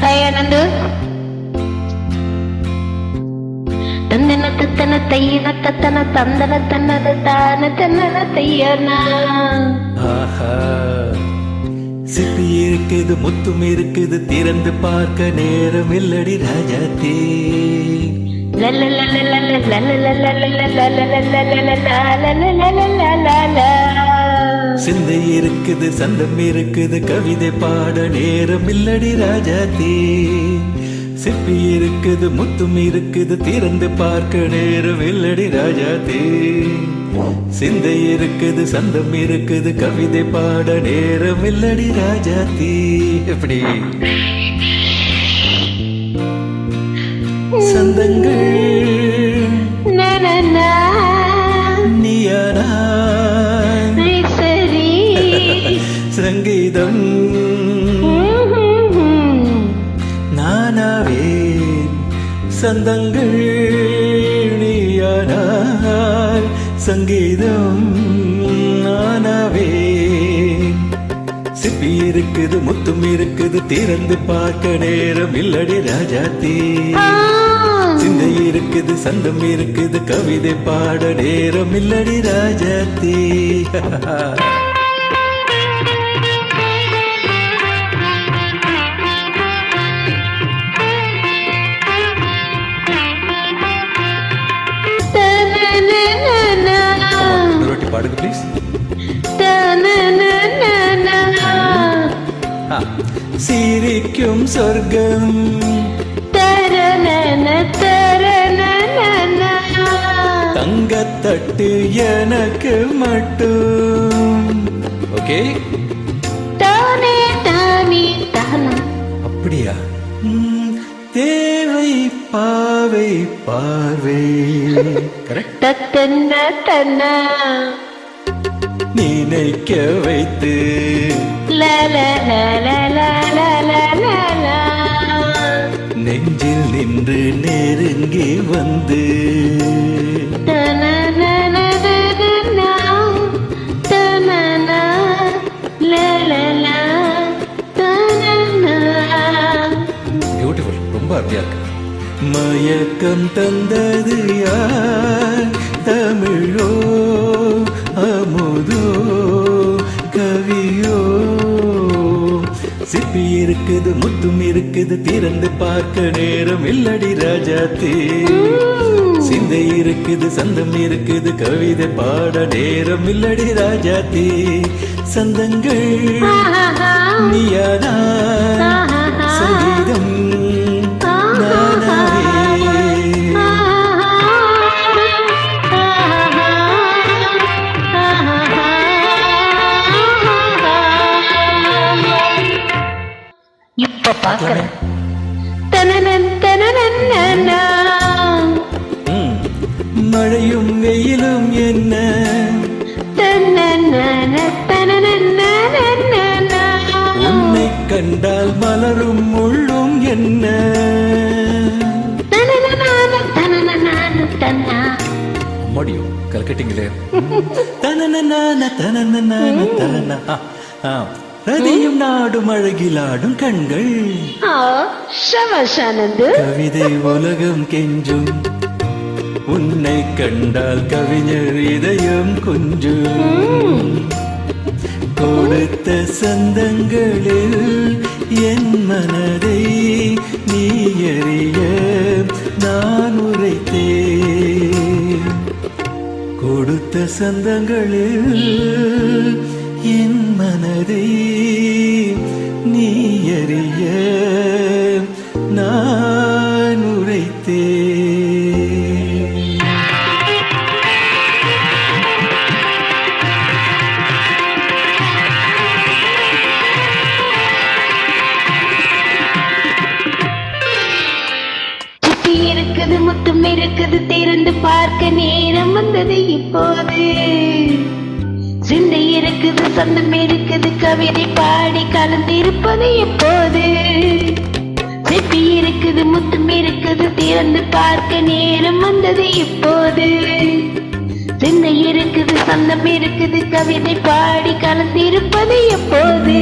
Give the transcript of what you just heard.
தயானந்து தந்தன தத்தன தையன தத்தன தந்தன தன்னத தான தன்னன தையனா. ஆஹா, சிப்பி இருக்குது, முத்தும் இருக்குது, திறந்து பார்க்க நேரம் இல்லடி ராஜாத்தே. சிந்தை இருக்குது, சந்தம் இருக்குது, கவிதை பாட நேரம் இல்லடி ராஜாத்தே. சிப்பி இருக்குது, முத்தும் இருக்குது, திறந்து பார்க்க நேரம் இல்லடி ராஜாத்தே. சிந்தை இருக்குது, சந்தம் இருக்குது, கவிதை பாட நேரம் இல்லடி ராஜாத்தே. எப்படி சந்தங்கள் நீயானா சங்கீதம் நானாவேன். சந்தங்கள் நீயானால் சங்கீதம் நானாவேன். சிப்பி இருக்குது, முத்தும் இருக்குது, திறந்து பார்க்க நேரம் இல்லடி ராஜாத்தே. சிந்தை இருக்குது, சந்தம் இருக்குது, கவிதை பாட நேரம் இல்லடி ராஜாத்தே. பாடுங்க ப்ளீஸ். சிரிக்கும் சொர்க்கம் தங்கத்தட்டு எனக்கு மட்டும். ஓகே, அப்படியா? தேவை பாவை பார்வை கரெக்ட். நினைக்க வைத்து நெஞ்சில் நின்று நெருங்கி வந்து பியூட்டிஃபுல், ரொம்ப அருமையா இருக்கு. மயக்கம் தந்தது யார்? தமிழோ அமுதோ கவியோ? சிப்பி இருக்குது, முத்தும் இருக்குது, திறந்து பார்க்க நேரம் இல்லடி ராஜாத்தே. சிந்தை இருக்குது, சந்தம் இருக்குது, கவிதை பாட நேரம் இல்லடி ராஜாத்தே. சந்தங்கள் நீயானா சங்கீதம் நானாவே. இப்ப பாக்குறேன். மழையும் வெயிலும் என்ன, உன்னை கண்டால் மலரும் முள்ளும் என்ன. முடியும் கல்கட்டிங்களே. ரதியும் நாடும் அழகிலாடும் கண்கள், கவிதை உலகம் கெஞ்சும், உன்னை கண்டால் கவிஞர் இதயம் கொஞ்சும். கொடுத்த சந்தங்களில் என் மனதை நீ அறிய நான் உரைத்தேன். கொடுத்த சந்தங்களில் என் மனதை நீ அறிய நான் உரைத்தேன். சுத்தி இருக்குது, முத்தும் இருக்குது, திறந்து பார்க்க நேரம் வந்தது இப்போது. சிந்தை இருக்குது, சந்தம் இருக்குது, கவிதை பாடி கலந்திருப்பது எப்போது. சிப்பி இருக்குது, முத்தும் இருக்குது, திறந்து பார்க்க நேரம் வந்தது இப்போது. சிந்தை இருக்குது, சந்தம் இருக்குது, கவிதை பாடி கலந்திருப்பது எப்போது.